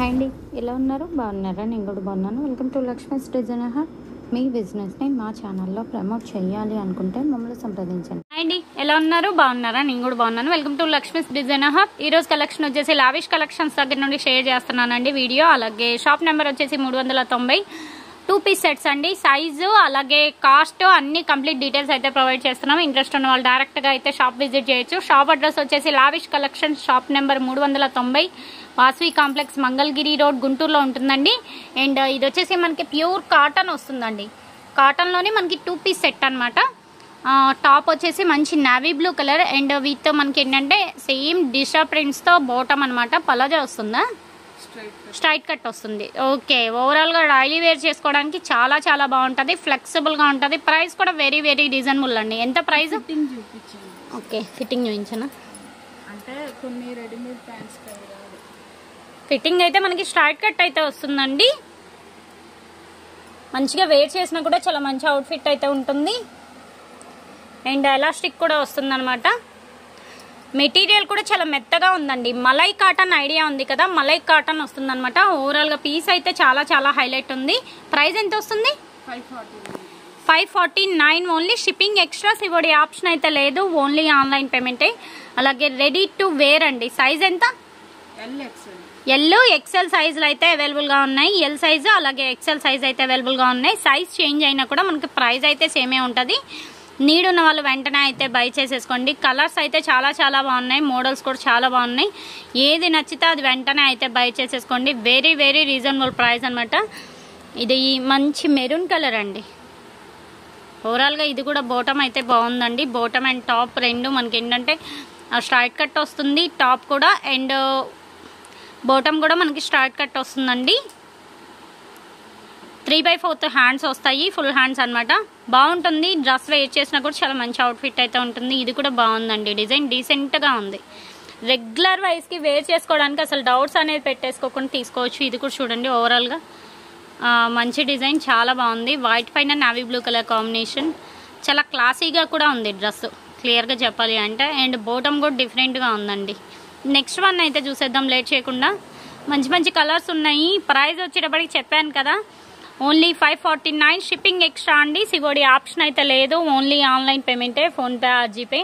Hi అండి, ఎలా ఉన్నారు? బాగున్నారా? నేను కూడా బాగున్నాను. Welcome to Lakshmi's design hub. మీ బిజినెస్ని మా ఛానల్లో ప్రమోట్ చేయాలి అనుకుంటే మమ్మల్ని సంప్రదించండి. హాయ్ అండి, ఎలా ఉన్నారు? బాగున్నారా? నేను కూడా బాగున్నాను. Welcome to Lakshmi's design hub. ఈ రోజు కలెక్షన్ వచ్చేసి లావిష్ కలెక్షన్స్ దగ్గర నుండి షేర్ చేస్తున్నానండి వీడియో. అలాగే షాప్ నెంబర్ వచ్చేసి 390 2 పీస్ సెట్స్ అండి. సైజు అలాగే కాస్ట్ అన్ని కంప్లీట్ డీటెయిల్స్ అయితే ప్రొవైడ్ చేస్తున్నాం. ఇంట్రెస్ట్ ఉన్న వాళ్ళు డైరెక్ట్గా అయితే షాప్ విజిట్ చేయొచ్చు. షాప్ అడ్రస్ వచ్చేసి lavish collections, shop number 390, Vasavi complex, Mangalagiri road, గుంటూరులో ఉంటుందండి. అండ్ ఇది వచ్చేసి మనకి ప్యూర్ కాటన్ వస్తుందండి. కాటన్లోనే మనకి 2 పీస్ సెట్ అనమాట. టాప్ వచ్చేసి మంచి navy blue colour and with మనకి ఏంటంటే సేమ్ డిషా ప్రింట్స్తో బాటమ్ అనమాట. పలాజా వస్తుందా? స్ట్రైట్ కట్ వస్తుంది. ఓకే, ఓవరాల్గా డైలీ వేర్ చేసుకోవడానికి చాలా చాలా బాగుంటుంది, ఫ్లెక్సిబుల్గా ఉంటుంది. ప్రైస్ కూడా వెరీ వెరీ రీజనబుల్ అండి. ఎంత ప్రైస్? Okay, fitting చూపించనా? అంటే కొన్ని రెడీమేడ్ ప్యాంట్స్ ఫిట్టింగ్ అయితే మనకి స్ట్రైట్ కట్ అయితే వస్తుందండి. మంచిగా వేర్ చేసినా కూడా చాలా మంచి అవుట్ఫిట్ అయితే ఉంటుంది. అండ్ ఎలాస్టిక్ కూడా వస్తుంది అనమాట. మెటీరియల్ కూడా చాలా మెత్తగా ఉందండి. మలై కాటన్ ఐడియా ఉంది కదా, మలై కాటన్ వస్తుంది అనమాట. ఓవరాల్గా పీస్ అయితే చాలా చాలా హైలైట్ ఉంది. ప్రైస్ ఎంత వస్తుంది? 549 only. Shipping extra COD option అయితే లేదు, ఓన్లీ ఆన్లైన్ పేమెంటే. అలాగే రెడీ టు వేర్ అండి. సైజ్ ఎంత? ఎల్ ఎక్సెల్ సైజులు అయితే అవైలబుల్గా ఉన్నాయి. ఎల్ సైజు అలాగే ఎక్సెల్ సైజ్ అయితే అవైలబుల్గా ఉన్నాయి. సైజ్ చేంజ్ అయినా కూడా మనకి ప్రైస్ అయితే సేమే ఉంటుంది. నీడ్ ఉన్న వాళ్ళు వెంటనే అయితే బై చేసేసుకోండి. కలర్స్ అయితే చాలా చాలా బాగున్నాయి, మోడల్స్ కూడా చాలా బాగున్నాయి. ఏది నచ్చితే అది వెంటనే అయితే బై చేసేసుకోండి. వెరీ వెరీ రీజనబుల్ ప్రైస్ అనమాట. ఇది మంచి మెరూన్ కలర్ అండి. ఓవరాల్గా ఇది కూడా బాటమ్ అయితే బాగుందండి. బాటమ్ అండ్ టాప్ రెండు మనకి ఏంటంటే స్ట్రైట్ కట్ వస్తుంది. టాప్ కూడా అండ్ బాటమ్ కూడా మనకి స్ట్రైట్ కట్ వస్తుందండి. 3/4 హ్యాండ్స్ వస్తాయి, ఫుల్ హ్యాండ్స్ అనమాట. బాగుంటుంది. డ్రెస్ వేర్ చేసినా కూడా చాలా మంచి అవుట్ఫిట్ అయితే ఉంటుంది. ఇది కూడా బాగుందండి. డిజైన్ డీసెంట్గా ఉంది. రెగ్యులర్ వైజ్కి వేర్ చేసుకోవడానికి అసలు డౌట్స్ అనేది పెట్టేసుకోకుండా తీసుకోవచ్చు. ఇది కూడా చూడండి, ఓవరాల్గా మంచి డిజైన్, చాలా బాగుంది. వైట్ పైన నావీ బ్లూ కలర్ కాంబినేషన్, చాలా క్లాసీగా కూడా ఉంది డ్రెస్, క్లియర్గా చెప్పాలి అంటే. అండ్ బాటమ్ కూడా డిఫరెంట్గా ఉందండి. నెక్స్ట్ వన్ అయితే చూసేద్దాం లేట్ చేయకుండా. మంచి మంచి కలర్స్ ఉన్నాయి. ప్రైస్ వచ్చేటప్పటికి చెప్పాను కదా, ఓన్లీ 549. షిప్పింగ్ ఎక్స్ట్రా అండి. సివోడి ఆప్షన్ అయితే లేదు, ఓన్లీ ఆన్లైన్ పేమెంటే, PhonePe or GPay.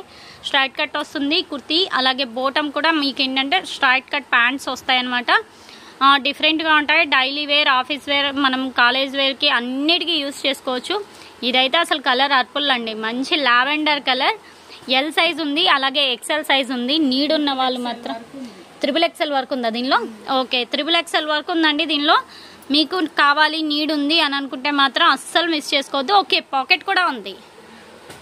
Straight cut వస్తుంది కుర్తీ. అలాగే బాటమ్ కూడా మీకు ఏంటంటే స్ట్రైట్ కట్ ప్యాంట్స్ వస్తాయన్నమాట. డిఫరెంట్గా ఉంటాయి. డైలీ వేర్, ఆఫీస్ వేర్, మనం కాలేజ్ వేర్కి అన్నిటికీ యూస్ చేసుకోవచ్చు. ఇదైతే అసలు కలర్ అర్పుల్ అండి, మంచి లావెండర్ కలర్. ఎల్ సైజ్ ఉంది అలాగే ఎక్సెల్ సైజ్ ఉంది. నీడ్ ఉన్న వాళ్ళు మాత్రం XXL వరకు ఉందా దీనిలో? ఓకే, XXL వరకు ఉందండి దీనిలో. మీకు కావాలి, నీడ్ ఉంది అని అనుకుంటే మాత్రం అస్సలు మిస్ చేసుకోవద్దు. ఓకే, పాకెట్ కూడా ఉంది.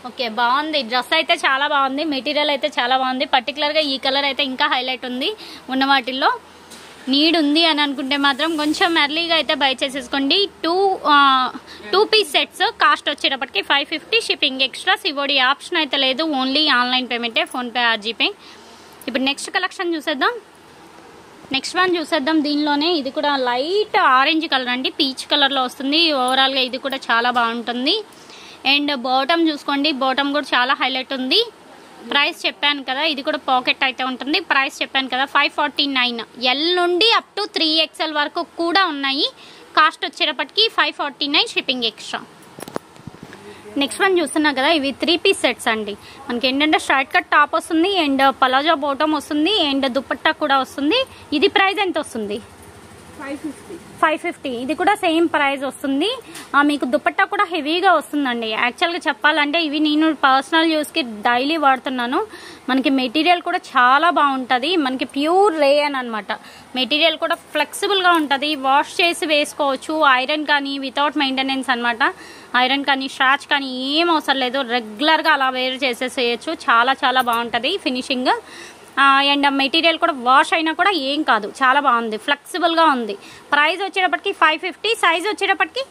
ఓకే, బాగుంది. డ్రెస్ అయితే చాలా బాగుంది, మెటీరియల్ అయితే చాలా బాగుంది. పర్టికులర్గా ఈ కలర్ అయితే ఇంకా హైలైట్ ఉంది ఉన్న వాటిల్లో. నీడ్ ఉంది అని అనుకుంటే మాత్రం కొంచెం ఎర్లీగా అయితే బై చేసేసుకోండి. 2 పీస్ సెట్స్. కాస్ట్ వచ్చేటప్పటికి 550. Shipping extra. సివోడి ఆప్షన్ అయితే లేదు, ఓన్లీ ఆన్లైన్ పేమెంటే, ఫోన్పే ఆర్ జీపే. ఇప్పుడు నెక్స్ట్ కలెక్షన్ చూసేద్దాం. నెక్స్ట్ వన్ చూసేద్దాం. దీనిలోనే ఇది కూడా లైట్ ఆరెంజ్ కలర్ అండి, పీచ్ కలర్లో వస్తుంది. ఓవరాల్గా ఇది కూడా చాలా బాగుంటుంది. అండ్ బాటమ్ చూసుకోండి, బాటమ్ కూడా చాలా హైలైట్ ఉంది. ప్రైస్ చెప్పాను కదా, ఇది కూడా పాకెట్ అయితే ఉంటుంది. ప్రైస్ చెప్పాను కదా 549. ఎల్ నుండి అప్ టు 3XL వరకు కూడా ఉన్నాయి. కాస్ట్ వచ్చేటప్పటికి 549. Shipping extra. నెక్స్ట్ వన్ చూస్తున్నా కదా, ఇవి 3 పీస్ సెట్స్ అండి. మనకి ఏంటంటే స్ట్రైట్ కట్ టాప్ వస్తుంది అండ్ పలాజో బాటమ్ వస్తుంది అండ్ దుపట్టా కూడా వస్తుంది. ఇది ప్రైస్ ఎంత వస్తుంది? 550. ఇది కూడా సేమ్ ప్రైస్ వస్తుంది. మీకు దుపట్టా కూడా హెవీగా వస్తుందండి. యాక్చువల్గా చెప్పాలంటే ఇవి నేను పర్సనల్ యూస్కి డైలీ వాడుతున్నాను. మనకి మెటీరియల్ కూడా చాలా బాగుంటుంది. మనకి ప్యూర్ రేయన్ అనమాట. మెటీరియల్ కూడా ఫ్లెక్సిబుల్గా ఉంటుంది. వాష్ చేసి వేసుకోవచ్చు. ఐరన్ కానీ వితౌట్ మెయింటెనెన్స్ అనమాట. ఐరన్ కానీ స్ట్రాచ్ కానీ ఏం అవసరం లేదు. రెగ్యులర్గా అలా వేర్ చేసేసేయచ్చు. చాలా చాలా బాగుంటుంది ఫినిషింగ్. అండ్ మెటీరియల్ కూడా వాష్ అయినా కూడా ఏం కాదు, చాలా బాగుంది, ఫ్లెక్సిబుల్గా ఉంది. ప్రైస్ వచ్చేటప్పటికి 550. సైజ్ వచ్చేటప్పటికి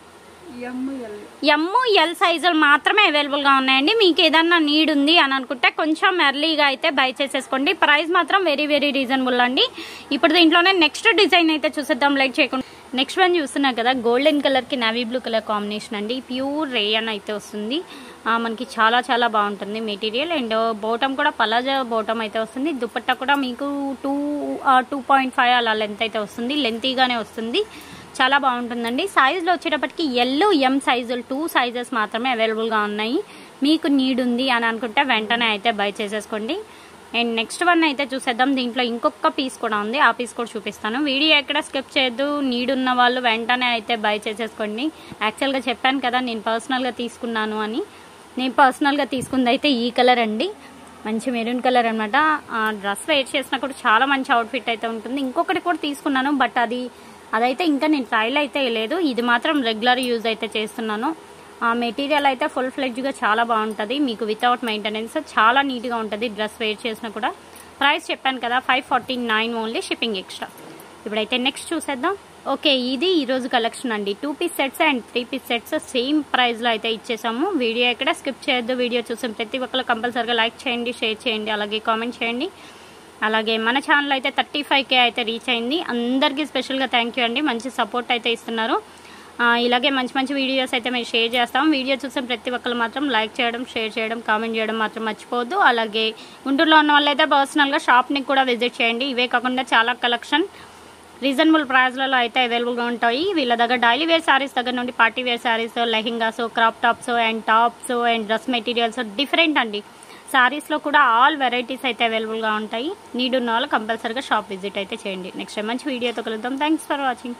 ఎల్ సైజులు మాత్రమే అవైలబుల్గా ఉన్నాయండి. మీకు ఏదన్నా నీడ్ ఉంది అని అనుకుంటే కొంచెం ఎర్లీగా అయితే బై చేసేసుకోండి. ప్రైస్ మాత్రం వెరీ వెరీ రీజనబుల్ అండి. ఇప్పుడు దీంట్లోనే నెక్స్ట్ డిజైన్ అయితే చూసేద్దాం లేట్ చేయకుండా. నెక్స్ట్ వన్ చూస్తున్నారు కదా, గోల్డెన్ కలర్కి నావీ బ్లూ కలర్ కాంబినేషన్ అండి. ప్యూర్ రేయన్ అయితే వస్తుంది. మనకి చాలా చాలా బాగుంటుంది మెటీరియల్. అండ్ బాటమ్ కూడా పలాజా బాటమ్ అయితే వస్తుంది. దుపట్టా కూడా మీకు 2 2.5 అలా లెంత్ అయితే వస్తుంది, లెంతీగానే వస్తుంది, చాలా బాగుంటుందండి. సైజులో వచ్చేటప్పటికి ఎల్ ఎం సైజులు 2 సైజెస్ మాత్రమే అవైలబుల్గా ఉన్నాయి. మీకు నీడ్ ఉంది అని అనుకుంటే వెంటనే అయితే బై చేసేసుకోండి. అండ్ నెక్స్ట్ వన్ అయితే చూసేద్దాం. దీంట్లో ఇంకొక పీస్ కూడా ఉంది, ఆ పీస్ కూడా చూపిస్తాను. వీడియో ఎక్కడ స్కిప్ చేయొద్దు, నీడ్ ఉన్న వాళ్ళు వెంటనే అయితే బై చేసేసుకోండి. యాక్చువల్గా చెప్పాను కదా నేను పర్సనల్గా తీసుకున్నాను అని. నేను పర్సనల్గా తీసుకుంది అయితే ఈ కలర్ అండి, మంచి మెరూన్ కలర్ అనమాట. డ్రెస్ వేర్ చేసినా కూడా చాలా మంచి అవుట్ఫిట్ అయితే ఉంటుంది. ఇంకొకటి కూడా తీసుకున్నాను, బట్ అదైతే ఇంకా నేను ట్రైల్ అయితే లేదు. ఇది మాత్రం రెగ్యులర్ యూజ్ అయితే చేస్తున్నాను. మెటీరియల్ అయితే ఫుల్ ఫ్లెడ్జ్గా చాలా బాగుంటుంది, మీకు వితౌట్ మెయింటెనెన్స్ చాలా నీట్గా ఉంటుంది. డ్రెస్ వేర్ చేసినా కూడా. ప్రైస్ చెప్పాను కదా 549 ఓన్లీ, షిప్పింగ్ ఎక్స్ట్రా. ఇప్పుడైతే నెక్స్ట్ చూసేద్దాం. ఓకే, ఇది ఈరోజు కలెక్షన్ అండి. 2 piece sets and 3 piece sets same ప్రైస్లో అయితే ఇచ్చేసాము. వీడియో ఎక్కడ స్కిప్ చేయొద్దు. వీడియో చూసిన ప్రతి ఒక్కరు కంపల్సరీగా లైక్ చేయండి, షేర్ చేయండి, అలాగే కామెంట్ చేయండి. అలాగే మన ఛానల్ అయితే 35K అయితే రీచ్ అయింది. అందరికీ స్పెషల్గా థ్యాంక్ యూ అండి, మంచి సపోర్ట్ అయితే ఇస్తున్నారు. ఇలాగే మంచి మంచి వీడియోస్ అయితే మేము షేర్ చేస్తాం. వీడియో చూసిన ప్రతి ఒక్కరు మాత్రం లైక్ చేయడం, షేర్ చేయడం, కామెంట్ చేయడం మాత్రం మర్చిపోవద్దు. అలాగే గుంటూరులో ఉన్న వాళ్ళైతే పర్సనల్గా షాప్ని కూడా విజిట్ చేయండి. ఇవే కాకుండా చాలా కలెక్షన్ రీజనబుల్ ప్రైస్లలో అయితే అవైలబుల్గా ఉంటాయి. వీళ్ళ దగ్గర డైలీ వేర్ శారీస్ దగ్గర నుండి party wear saris, lehengas, crop tops and tops and dress materials different అండి. శారీస్లో కూడా ఆల్ వెరైటీస్ అయితే అవైలబుల్గా ఉంటాయి. నీడ్ ఉన్న వాళ్ళు కంపల్సరీగా షాప్ విజిట్ అయితే చేయండి. నెక్స్ట్ టైం మంచి వీడియోతో కలుద్దాం. Thanks for watching.